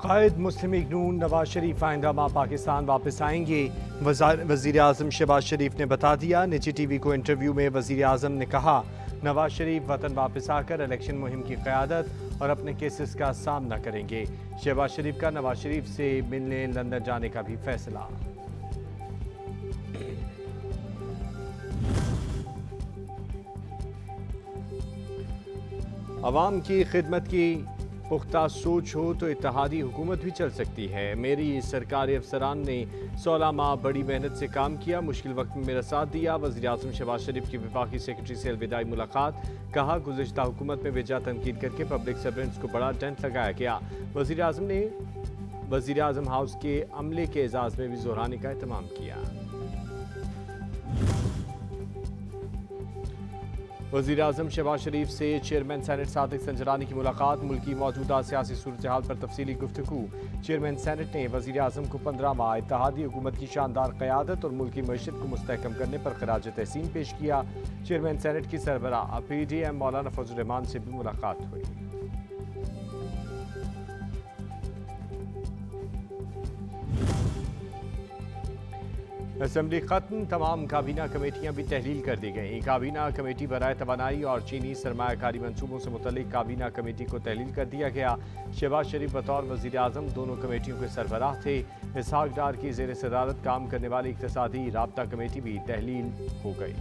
कायद मुस्लिम league नून नवाज शरीफ आइंदा माह पाकिस्तान वापस आएंगे। वज़ीर आज़म शहबाज शरीफ ने बता दिया। निजी टीवी को इंटरव्यू में वज़ीर आज़म ने कहा, नवाज शरीफ वतन वापस आकर इलेक्शन मुहिम की क़यादत और अपने केसेस का सामना करेंगे। शहबाज शरीफ का नवाज शरीफ से मिलने लंदन जाने का भी फैसला। अवाम की खिदमत की पुख्ता सोच हो तो इत्तेहादी हुकूमत भी चल सकती है। मेरी सरकारी अफसरान ने 16 माह बड़ी मेहनत से काम किया, मुश्किल वक्त में मेरा साथ दिया। वज़ीर आज़म शहबाज शरीफ की वफाकी सेक्रेटरी से अलविदाई मुलाकात। कहा, गुज़िश्ता हुकूमत में बेजा तनकीद करके पब्लिक सर्वेंट्स को बड़ा डेंट लगाया गया। वज़ीर आज़म ने वज़ीर आज़म हाउस के अमले के एजाज़ में भी ज़ोरानी का एहतमाम किया। वज़ीर आज़म शहबाज शरीफ से चेयरमैन सेनेट सादिक संजरानी की मुलाकात। मुल्क की मौजूदा सियासी सूरत हाल पर तफसीली गुफ्तगू। चेयरमैन सेनेट ने वज़ीर आज़म को 15 माह इत्तेहादी हुकूमत की शानदार क़यादत और मुल्क की मईशत को मुस्तहकम करने पर खराज तहसीन पेश किया। चेयरमैन सेनेट की सरबराह PDM मौलाना फजल रहमान से भी मुलाकात हुई। असेंबली खत्म, तमाम काबीना कमेटियां भी तहलील कर दी गईं। काबीना कमेटी बराए तवानाई और चीनी सरमायाकारी मंसूबों से मुतल्लिक काबीना कमेटी को तहलील कर दिया गया। शहबाज शरीफ बतौर वज़ीर आज़म दोनों कमेटियों के सरबराह थे। इसहाक डार की ज़ेर सदारत काम करने वाली इक़्तिसादी राब्ता कमेटी भी तहलील हो गई।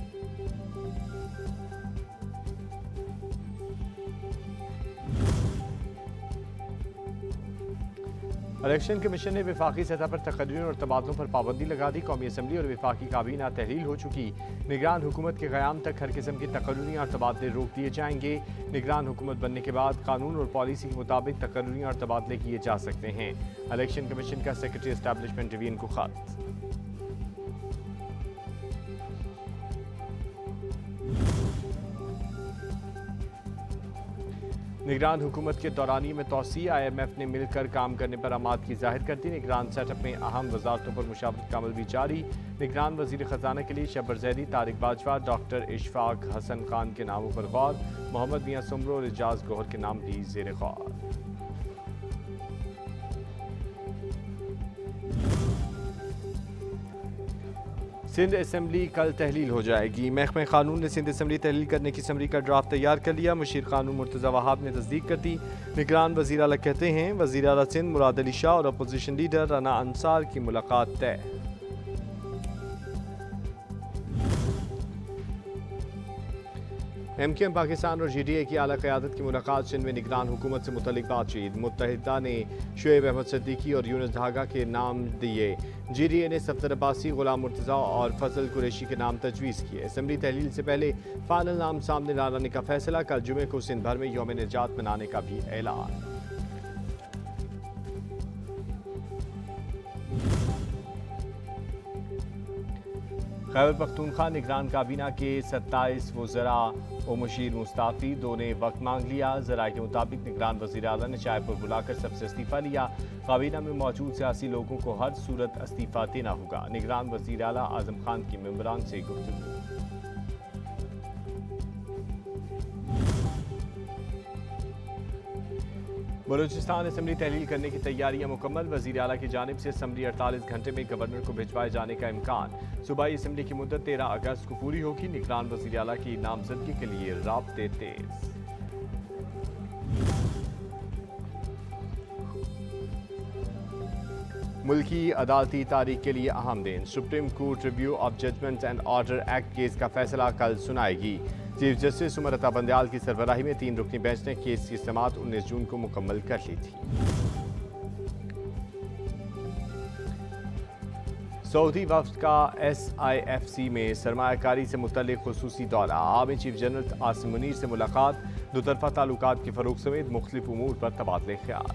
इलेक्शन कमीशन ने वफाकी सतह पर तकर्रियों और तबादलों पर पाबंदी लगा दी। कौमी असम्बली और वफाकी काबीना तहलील हो चुकी। निगरान हुकूमत के क़याम तक हर किस्म की तकर्रियाँ और तबादले रोक दिए जाएंगे। निगरान हुकूमत बनने के बाद कानून और पॉलिसी के मुताबिक तकर्रियाँ और तबादले किए जा सकते हैं। इलेक्शन कमीशन का सेक्रेटरी एस्टैब्लिशमेंट डिवीजन को खत। निगरान हुकूमत के दौरानिए में तोसी। IMF ने मिलकर काम करने पर आमादगी जाहिर कर दी। निगरान सेटअप में अहम वजारतों पर मुशावरत का अमल भी जारी। निगरान वजीर खजाना के लिए शब्बर जैदी, तारिक बाजवा, डॉक्टर इशफाक हसन खान के नामों पर गौर। मोहम्मद मियां सुमरो और एजाज गौहर के नाम भी जेर गौर। सिंध असम्बली कल तहलील हो जाएगी। महकमा कानून ने सिंध असम्बली तहलील करने की समरी का ड्राफ्ट तैयार कर लिया। मुशीर कानून मुर्तज़ा वहाब ने तस्दीक कर दी। निगरान वज़ीर आला कहते हैं, वज़ीर आला सिंध मुराद अली शाह और अपोजिशन लीडर राना अंसार की मुलाकात तय। MKM पाकिस्तान और GDA की आला क़यादत की मुलाकात। सिंध में निगरान हुकूमत से मुतल्लिक बातचीत। मुत्तहिदा ने शुएब अहमद सिद्दीकी और यूनुस ढागा के नाम दिए। GDA ने सफदर अब्बासी, गुलाम मुर्तज़ा और फजल कुरैशी के नाम तजवीज़ किए। असम्बली तहलील से पहले फाइनल नाम सामने लाने का फैसला। कल जुमे को सिंध भर में यौम निजात मनाने का भी ऐलान। खैबर पख्तूनख्वा निगरान काबीना के 27 वज़रा व मुशीर मुस्ताफ़ी, दो ने वक्त मांग लिया। ज़राए के मुताबिक निगरान वज़ीर आला ने चाय पर बुलाकर सबसे इस्तीफ़ा लिया। काबीना में मौजूद सियासी लोगों को हर सूरत इस्तीफ़ा देना होगा। निगरान वज़ीर आला आज़म खान की मेंबरान से गुफ्तगू। बलूचिस्तान असम्बली तहलील करने की तैयारियां मुकम्मल। वज़ीर आला की जानिब से असम्बली 48 घंटे में गवर्नर को भिजवाए जाने का इम्कान। सूबाई असम्बली की मुद्दत 13 अगस्त को पूरी होगी। निगरान वज़ीर आला की नामजदगी के लिए राब्ते तेज। मुल्की अदालती तारीख के लिए अहम दिन। Supreme court review of judgement and order act case का फैसला कल सुनाएगी। चीफ जस्टिस उमर अता बंदयाल की सरबराही में 3 रुकनी बेंच ने केस की समाअत 19 जून को मुकम्मल कर ली थी। सऊदी वफ्द का SIFC में सरमायाकारी से मुतल्लिक खुसूसी दौरा। Army chief general Asim Munir से मुलाकात। दोतरफा ताल्लुकात के फरोग समेत मुख्तलिफ उमूर पर तबादले ख्याल।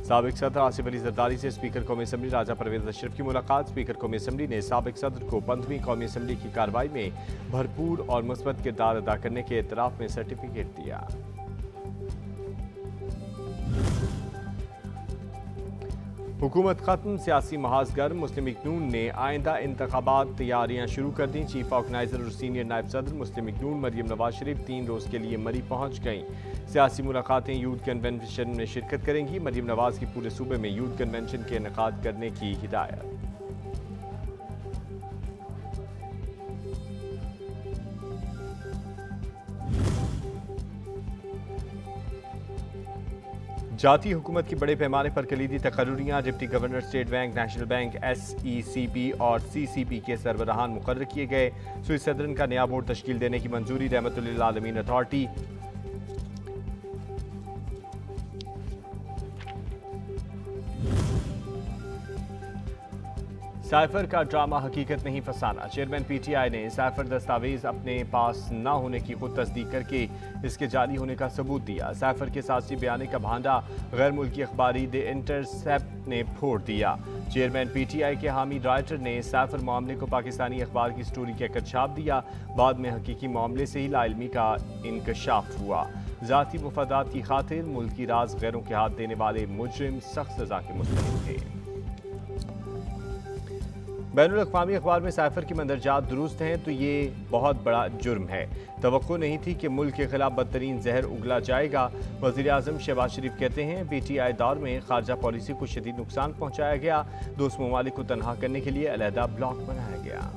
साबिक सदर आसिफ अली जरदारी से स्पीकर कौमी असम्बली राजा परवेज अशरफ की मुलाकात। स्पीकर कौमी असम्बली ने साबिक सदर को 15वीं कौमी असम्बली की कार्रवाई में भरपूर और मुस्बत किरदार अदा करने के एतराफ़ में सर्टिफिकेट दिया। हुकूमत खत्म, सियासी महाज गर्म। मुस्लिम लीग नून ने आइंदा इंतखाबात तैयारियां शुरू कर दी। चीफ ऑर्गेनाइजर और सीनियर नायब सदर मुस्लिम लीग नून मरियम नवाज शरीफ 3 रोज़ के लिए मरी पहुंच गईं। सियासी मुलाकातें यूथ कन्वेंशन में शिरकत करेंगी। मरियम नवाज की पूरे सूबे में यूथ कन्वेंशन के इनेकाद करने की हिदायत। जाती हुकूमत की बड़े पैमाने पर कलीदी तकर्रुरियाँ। Deputy governor state bank, national bank, SECB और CCB के सरबराहान मुकर्रर किए गए। सुई सदरन का नया बोर्ड तश्कील देने की मंजूरी। रहमतुल्लिल आलमीन अथॉरिटी। साइफर का ड्रामा हकीकत नहीं फसाना। चेयरमैन PTI ने साइफर दस्तावेज अपने पास न होने की खुद तस्दीक करके इसके जाली होने का सबूत दिया। साइफर के साजिशी बयानी का भांडा गैर मुल्की अखबारी द इंटरसेप्ट ने फोड़ दिया। चेयरमैन PTI के हामिद राइटर ने साइफर मामले को पाकिस्तानी अखबार की स्टोरी कहकर छाप दिया। बाद में हकीकी मामले से ही लाइलमी का इंकशाफ हुआ। जाती मुफादात की खातिर मुल्की राज गैरों के हाथ देने वाले मुजरिम सख्त सजा के मुस्तहिक थे। बैनुल अक़वामी अखबार में साइफर की मंदरजात दुरुस्त हैं तो ये बहुत बड़ा जुर्म है। तवक्को नहीं थी कि मुल्क के खिलाफ बदतरीन जहर उगला जाएगा। वज़ीर आज़म शहबाज शरीफ कहते हैं PTI दौर में खारजा पॉलिसी को शदीद नुकसान पहुँचाया गया। दोस्त ममालिक को तनहा करने के लिए अलहदा ब्लॉक बनाया गया।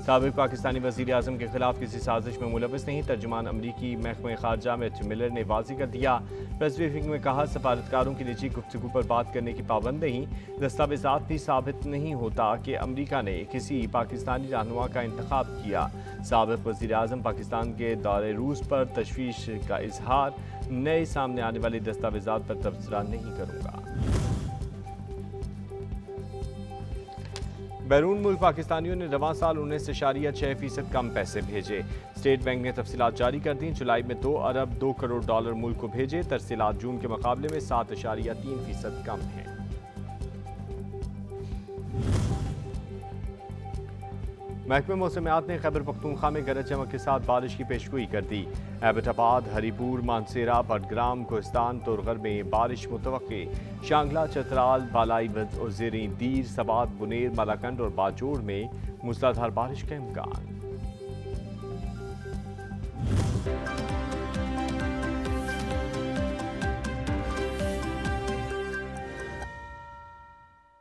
साबिक पाकिस्तानी वज़ीर आज़म के खिलाफ किसी साजिश में मुलविस नहीं। तर्जुमान अमरीकी महकमा खारजा मैथ्यू मिलर ने वाज़ेह कर दिया। प्रेस ब्रीफिंग में कहा, सफारतकारों की निजी गुफ्तगू पर बात करने की पाबंद नहीं। दस्तावेज़ात भी साबित नहीं होता कि अमरीका ने किसी पाकिस्तानी रहनुमा का इंतखाब किया। साबिक वज़ीर आज़म पाकिस्तान के दौरे रूस पर तशवीश का इजहार। नए सामने आने वाले दस्तावेज़ात पर तबसरा नहीं करूँगा। बैरून मुल्क पाकिस्तानियों ने रवां साल 19.6% कम पैसे भेजे। स्टेट बैंक ने तफसीलात जारी कर दी। जुलाई में 2 अरब 2 करोड़ डॉलर मुल्क को भेजे। तरसीलात जून के मुकाबले में 7.3% कम हैं। महकमे मौसमियात ने खैबर पख्तूनख्वा में गरज चमक के साथ बारिश की पेशगोई कर दी। एबटाबाद, हरीपुर, मानसेरा, बडग्राम, कोहिस्तान, तोरगर में बारिश मुतवक्की। शांगला, चतराल, बालाई वज़ीरी, दीर, सबात, बुनेर, मलाकंड और बाजोड़ में मूसलाधार बारिश का इम्कान।